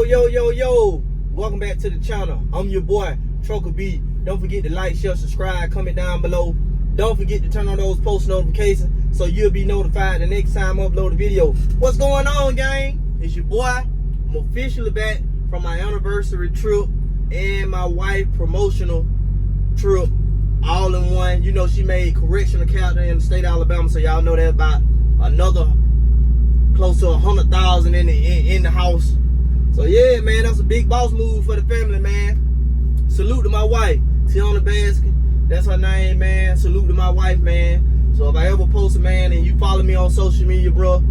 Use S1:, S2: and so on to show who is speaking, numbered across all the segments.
S1: Yo. Welcome back to the channel. I'm your boy, Trucker B. Don't forget to like, share, subscribe, comment down below. Don't forget to turn on those post notifications so you'll be notified the next time I upload a video. What's going on, gang? It's your boy. I'm officially back from my anniversary trip and my wife promotional trip all in one. You know, she made correctional captain in the state of Alabama, so y'all know that about another close to 100,000 in the house. So yeah, man, that's a big boss move for the family, man. Salute to my wife. Tiana Baskin, that's her name, man. Salute to my wife, man. So if I ever post a man and you follow me on social media, bro,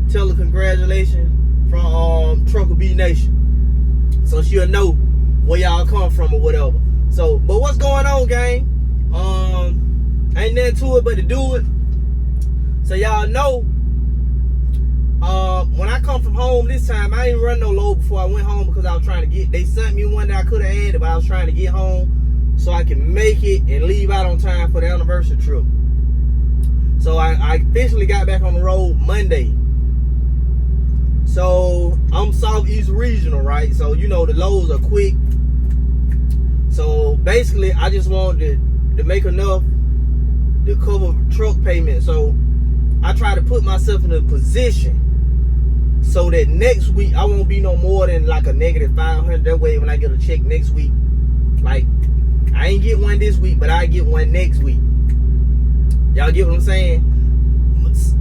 S1: tell her congratulations from Trucker B Nation, so she'll know where y'all come from or whatever. So, but what's going on, gang? Ain't nothing to it but to do it. So y'all know, when I come from home this time, I ain't run no load before I went home because I was trying to get, they sent me one that I could have had it, but I was trying to get home so I can make it and leave out on time for the anniversary trip. So I officially got back on the road Monday. So I'm Southeast Regional, right? So you know the loads are quick. So basically I just wanted to make enough to cover truck payment. So I try to put myself in a position so that next week I won't be no more than like a negative 500. That way when I get a check next week, like I ain't get one this week, but I get one next week. Y'all get what I'm saying?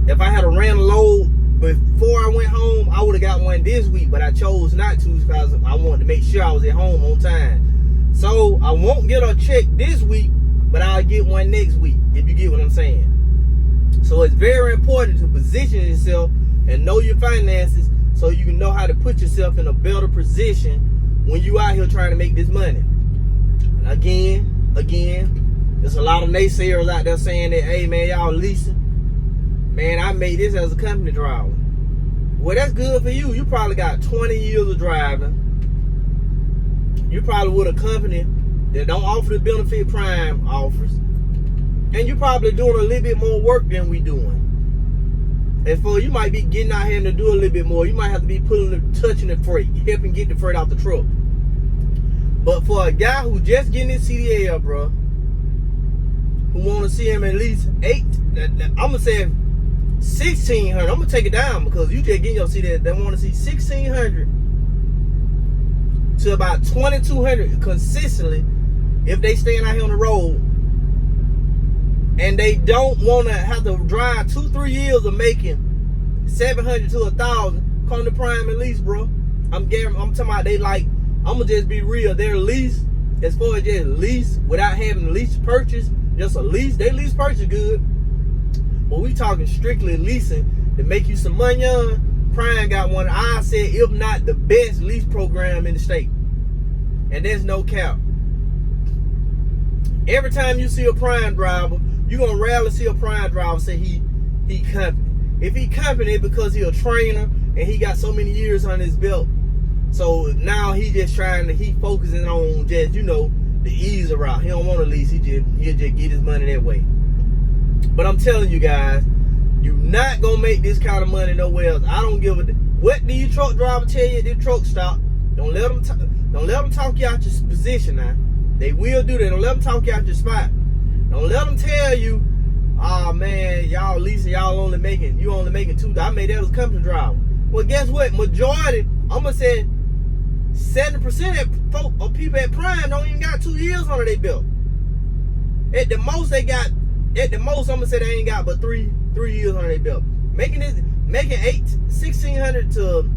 S1: If I had a ran a load before I went home, I would have got one this week, but I chose not to because I wanted to make sure I was at home on time. So I won't get a check this week, but I'll get one next week, if you get what I'm saying. So it's very important to position yourself and know your finances so you can know how to put yourself in a better position when you out here trying to make this money. Again, there's a lot of naysayers out there saying that, hey man, y'all leasing. Man, I made this as a company driver. Well, that's good for you. You probably got 20 years of driving. You probably with a company that don't offer the benefit prime offers. And you probably doing a little bit more work than we doing. And for you might be getting out here to do a little bit more. You might have to be touching the freight, helping get the freight out the truck. But for a guy who just getting his CDL, bro, who want to see him at least I'm gonna say 1,600. I'm gonna take it down because you just getting your CDL. They want to see 1,600 to about 2,200 consistently if they staying out here on the road. And they don't want to have to drive 2-3 years of making 700 to 1,000. Come to Prime and Lease, bro. I'm talking about they like. I'm gonna just be real. Their lease, as far as just lease without having a lease purchase, just a lease. They lease purchase good, but we talking strictly leasing to make you some money on. Prime got one. I said if not the best lease program in the state, and there's no cap. Every time you see a Prime driver, you gonna rarely see a Prime driver say he company. If he company, it's because he a trainer and he got so many years on his belt. So now he just he focusing on just, you know, the ease route. He don't want to lease. He'll just get his money that way. But I'm telling you guys, you're not gonna make this kind of money nowhere else. I don't give a what do your truck driver tell you at the truck stop. Don't let them talk you out your position now. They will do that. Don't let them talk you out your spot. Don't let them tell you, oh man, y'all leasing, you only making $2,000. I made that as a company driver. Well, guess what? Majority, I'm gonna say 70% of people at Prime don't even got 2 years under their belt. At the most, I'm gonna say they ain't got but three years under their belt. Making $1,600 to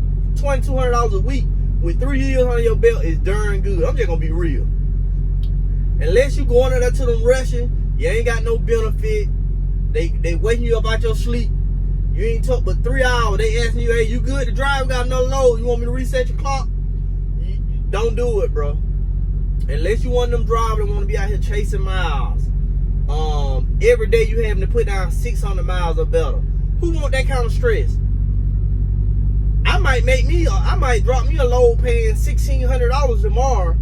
S1: $2,200 a week with 3 years under your belt is darn good. I'm just gonna be real. Unless you going in there to them rushing, you ain't got no benefit. They waking you up out your sleep. You ain't talk but 3 hours. They asking you, hey, you good to drive? We got another load. You want me to reset your clock? Don't do it, bro. Unless you want them drivers that want to be out here chasing miles. Every day you having to put down 600 miles or better. Who want that kind of stress? I might drop me a load paying $1,600 tomorrow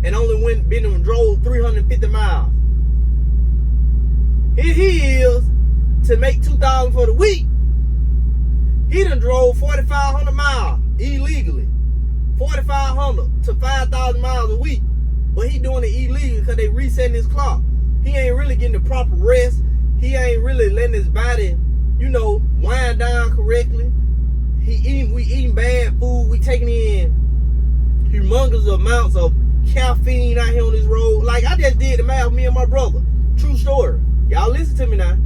S1: and only been and drove 350 miles. Here he is to make $2,000 for the week. He done drove 4,500 miles illegally. 500 to 5,000 miles a week, but he doing it illegal because they resetting his clock. He ain't really getting the proper rest. He ain't really letting his body, wind down correctly. We eating bad food. We taking in humongous amounts of caffeine out here on this road. Like, I just did the math, me and my brother. True story. Y'all listen to me now.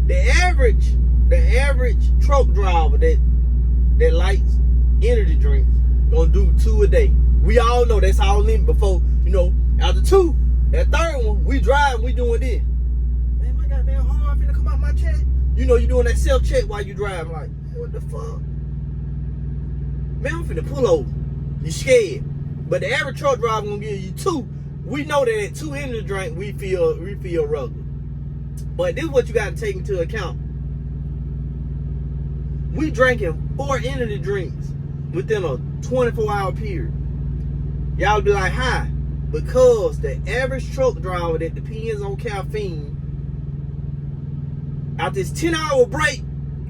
S1: The average truck driver that likes energy drinks gonna do 2 a day. We all know that's all limit before, after 2, that third one, we driving, we doing this. Man, my goddamn heart finna come out my chest. You doing that self-check while you driving, like, what the fuck? Man, I'm finna pull over. You scared. But the average truck driver gonna give you 2. We know that at 2 energy drink, we feel rugged. But this is what you gotta take into account. We drinking 4 energy drinks within a 24-hour period. Y'all be like, how? Because the average truck driver that depends on caffeine, after this 10-hour break,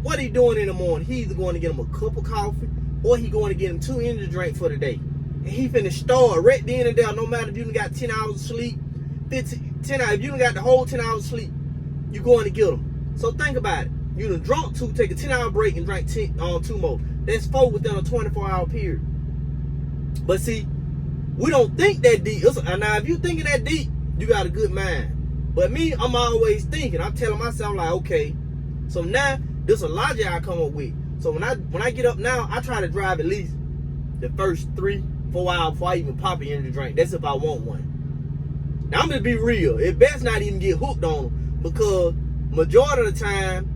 S1: what he doing in the morning? He either going to get him a cup of coffee or he going to get him 2 energy drinks for the day. And he finna start right then and there, no matter if you done got 10 hours of sleep, 10 hours, if you done got the whole 10 hours of sleep, you going to get them. So think about it. You done drunk 2, take a 10-hour break and drink 2 more. That's 4 within a 24-hour period. But see, we don't think that deep. Now, if you thinking that deep, you got a good mind. But me, I'm always thinking. I'm telling myself, like, okay, so now there's a logic I come up with. So when I get up now, I try to drive at least the first 3-4 hours before I even pop an energy drink. That's if I want one. Now I'm gonna be real. It best not even get hooked on them, because majority of the time,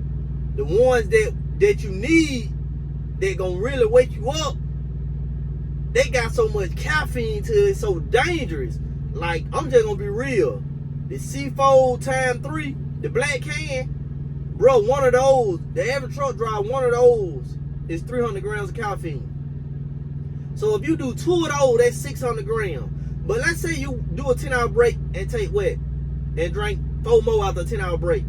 S1: the ones that you need that gonna really wake you up, they got so much caffeine to it, it's so dangerous. Like, I'm just gonna be real. The C4 times 3, the black can, bro, one of those, the average truck driver, one of those is 300 grams of caffeine. So if you do 2 of those, that's 600 grams. But let's say you do a 10-hour break and take what? And drink 4 more after a 10-hour break.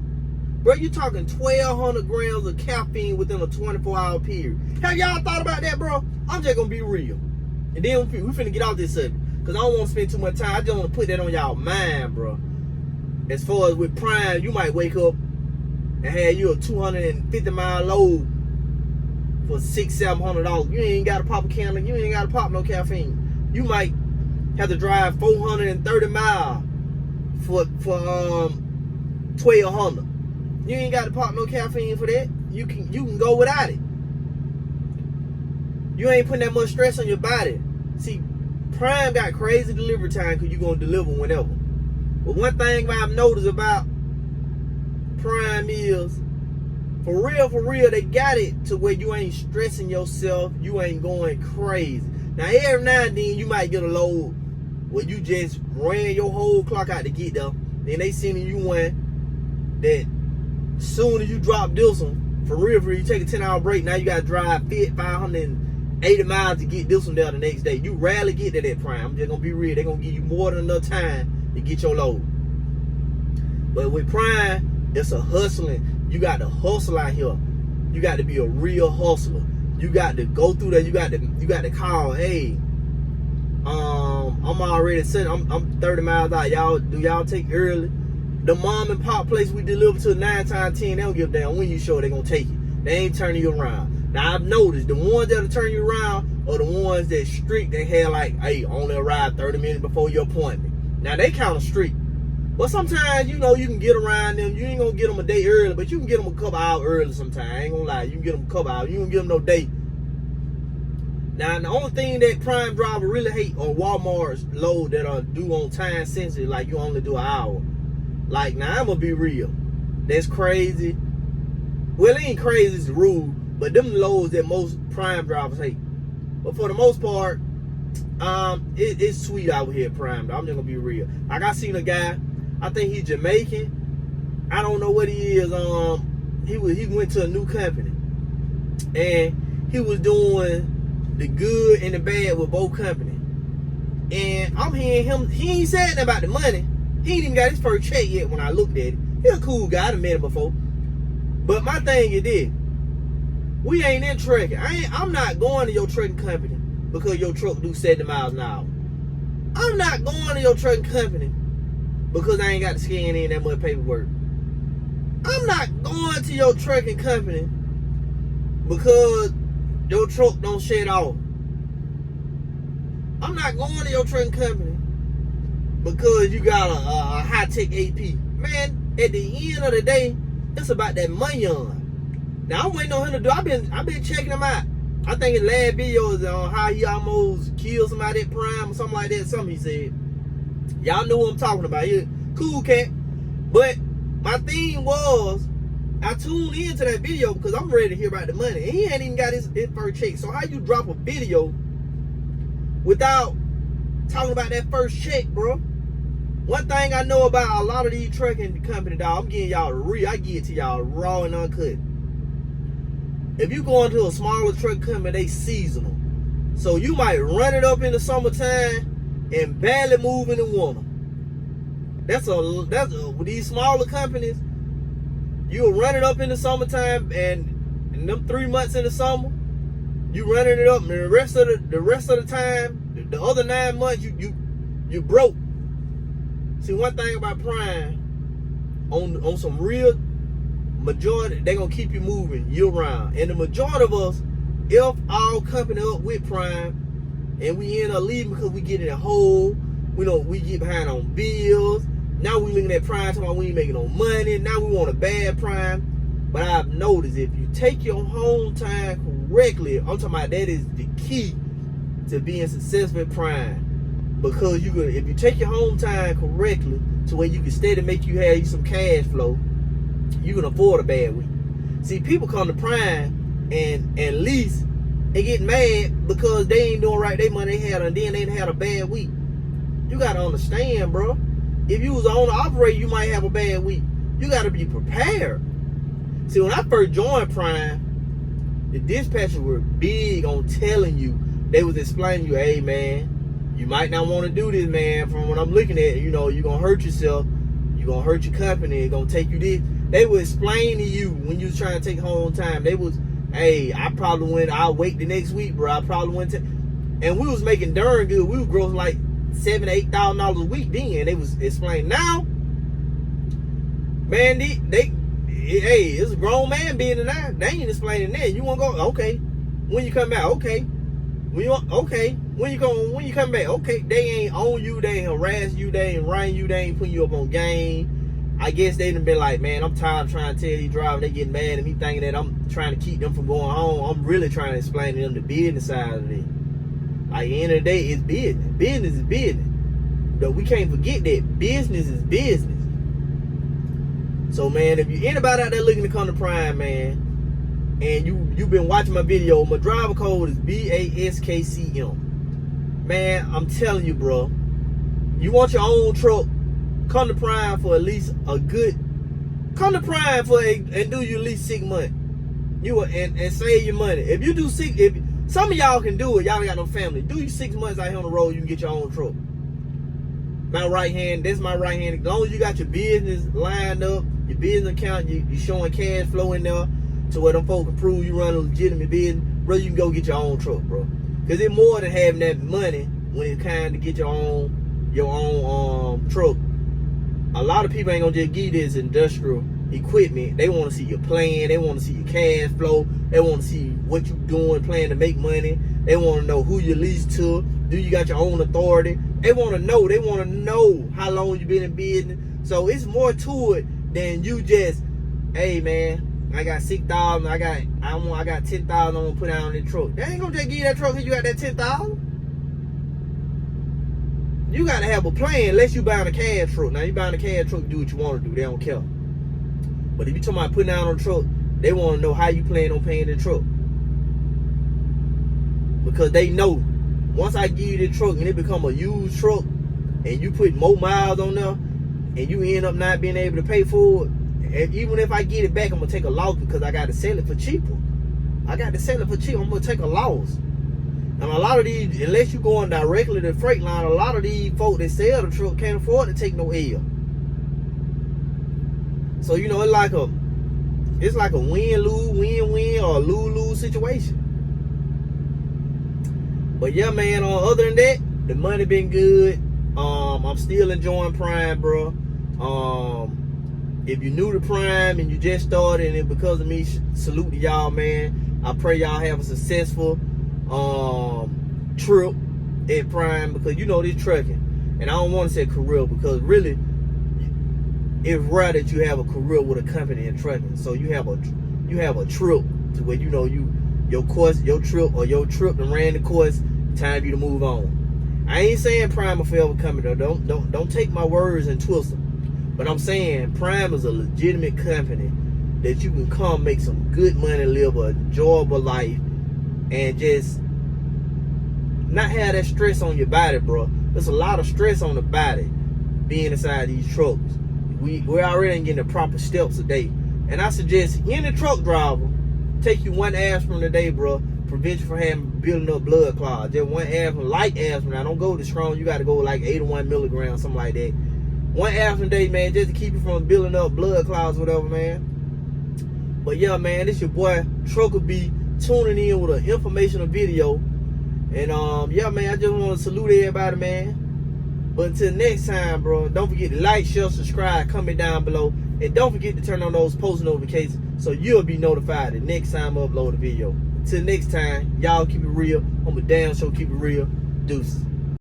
S1: Bro, you're talking 1,200 grams of caffeine within a 24-hour period. Have y'all thought about that, bro? I'm just gonna be real. And then we finna get off this subject, because I don't want to spend too much time. I just want to put that on y'all mind, bro. As far as with Prime, you might wake up and have you a 250-mile load for $600-700. You ain't got to pop a can. You ain't got to pop no caffeine. You might have to drive 430 miles for $1,200. You ain't got to pop no caffeine for that. You can go without it. You ain't putting that much stress on your body. See, Prime got crazy delivery time because you're going to deliver whenever. But one thing I've noticed about Prime is, for real, they got it to where you ain't stressing yourself. You ain't going crazy. Now, every now and then, you might get a load where you just ran your whole clock out to get there. Then they sending you one that soon as you drop this one, for real, you take a 10-hour break, now you got to drive 580 miles to get this one there the next day. You rarely get to that Prime. I'm just going to be real. They're going to give you more than enough time to get your load. But with Prime, it's a hustling. You got to hustle out here. You got to be a real hustler. You got to go through that. You got to call, hey, I'm already sitting. I'm 30 miles out. Do y'all take early? The mom and pop place we deliver to 9 times 10, they don't give a damn when you show they gonna take it. They ain't turning you around. Now I've noticed the ones that'll turn you around are the ones that strict. They had like, hey, only arrive 30 minutes before your appointment. Now they kind of strict. But sometimes, you can get around them. You ain't gonna get them a day early, but you can get them a couple hours early sometimes. I ain't gonna lie. You can get them a couple hours. You can get them no day. Now, the only thing that Prime driver really hate are Walmart's load that are due on time sensitive, like you only do an hour. Like, now I'm gonna be real. That's crazy. Well, it ain't crazy, it's the rule, but them loads that most Prime drivers hate. But for the most part, it's sweet out here at Prime. I'm just gonna be real. Like, I seen a guy, I think he's Jamaican. I don't know what he is. He went to a new company, and he was doing the good and the bad with both companies. And I'm hearing him, he ain't said nothing about the money. He ain't even got his first check yet when I looked at it. He's a cool guy, I done met him before. But my thing is this, we ain't in trucking. I'm not going to your trucking company because your truck do 70 miles an hour. I'm not going to your trucking company because I ain't got to scan in that much paperwork. I'm not going to your trucking company because your truck don't shut off. I'm not going to your trucking company because you got a high-tech AP. Man, at the end of the day, it's about that money on. Now, I'm waiting on him to do. I've been checking him out. I think his last video is on how he almost killed somebody at Prime or something like that. Something he said. Y'all know what I'm talking about. He cool cat. But my thing was, I tuned into that video because I'm ready to hear about the money. And he ain't even got his first check. So how you drop a video without talking about that first check, bro? One thing I know about a lot of these trucking companies, dog, I'm getting y'all the real. I get it to y'all raw and uncut. If you go into a smaller truck company, they seasonal. So you might run it up in the summertime and barely move in the winter. That's with these smaller companies, you'll run it up in the summertime, and in them 3 months in the summer, you running it up, and the rest of the time, the other 9 months, you broke. See, one thing about Prime, on some real majority, they gonna keep you moving year round. And the majority of us, if our company up with Prime, and we end up leaving because we get in a hole, we get behind on bills. Now we looking at Prime talking about we ain't making no money. Now we want a bad Prime. But I've noticed if you take your home time correctly, I'm talking about that is the key to being successful at Prime. Because if you take your home time correctly to where you can steady make you have some cash flow, you can afford a bad week. See, people come to Prime and Lease and get mad because they ain't doing right their money they had, and then they had a bad week. You gotta understand, bro. If you was an owner operator, you might have a bad week. You gotta be prepared. See, when I first joined Prime, the dispatchers were big on telling you. They was explaining you, hey man, you might not want to do this, man. From what I'm looking at, you're gonna hurt yourself. You're gonna hurt your company. It's gonna take you this. They would explain to you when you was trying to take home time. They was, hey, I'll wait the next week, bro. I probably went to, and we was making darn good. We was grossing like $7,000 to $8,000 a week then. They was explaining. Now, man, hey, it's a grown man being in there. They ain't explaining that. You want to go? Okay. When you come back? Okay. Okay. When you come back? Okay. They ain't on you. They ain't harass you. They ain't writing you. They ain't putting you up on game. I guess they done been like, man, I'm tired of trying to tell these drivers. They getting mad at me thinking that I'm trying to keep them from going home. I'm really trying to explain to them the business side of it. Like, at the end of the day, it's business. Business is business. But we can't forget that business is business. So, man, if you anybody out there looking to come to Prime, man, and you've been watching my video, my driver code is BASKCM. Man, I'm telling you, bro, you want your own truck, come to Prime for at least come to Prime and do you at least 6 months. And save your money. If you do some of y'all can do it, y'all ain't got no family. Do you 6 months out here on the road, you can get your own truck. My right hand, that's my right hand. As long as you got your business lined up, your business account, you showing cash flow in there to where them folks can prove you run a legitimate business, bro, you can go get your own truck, bro. Because it's more than having that money when it's kind to get your own truck. A lot of people ain't gonna just give you this industrial equipment. They want to see your plan. They want to see your cash flow. They want to see what you doing, plan to make money. They want to know who you lease to. Do you got your own authority? They want to know. They want to know how long you been in business. So it's more to it than you just, hey man, I got 6,000. I got 10,000. I'm gonna put out on this truck. They ain't gonna just give you that truck because you got that 10,000. You gotta have a plan unless you buying a cash truck. Now you buying a cash truck, do what you want to do. They don't care. But if you talking about putting out on a truck, they want to know how you plan on paying the truck. Because they know once I give you the truck and it become a used truck and you put more miles on there and you end up not being able to pay for it, and even if I get it back, I'm gonna take a loss because I got to sell it for cheaper. I'm gonna take a loss. And a lot of these, unless you going directly to the freight line, a lot of these folks that sell the truck can't afford to take no L. So it's like a win-lose, win-win, or lose-lose situation. But yeah, man, other than that, the money been good. I'm still enjoying Prime, bro. If you're new to Prime and you just started, and it because of me, salute to y'all, man. I pray y'all have a successful trip at Prime, because you know this trucking, and I don't want to say career, because really it's rare that you have a career with a company in trucking. So you have a trip to where you know your trip and ran the course. Time you to move on. I ain't saying Prime will forever coming though. Don't take my words and twist them. But I'm saying Prime is a legitimate company that you can come make some good money, live an enjoyable life, and just not have that stress on your body, bro. There's a lot of stress on the body being inside these trucks. We're already getting the proper steps a day. And I suggest any truck driver take you 1 aspirin a day, bro. Prevent you from building up blood clots. Just 1 aspirin, light aspirin. Now don't go to strong. You got to go like 81 milligrams, something like that. 1 aspirin a day, man, just to keep you from building up blood clots, whatever, man. But yeah, man, this your boy Trucker B tuning in with an informational video. And yeah, man, I just want to salute everybody, man. But until next time, bro, don't forget to like, share, subscribe, comment down below. And don't forget to turn on those post notifications so you'll be notified the next time I upload a video. Until next time, y'all keep it real. On the damn show, keep it real. Deuces.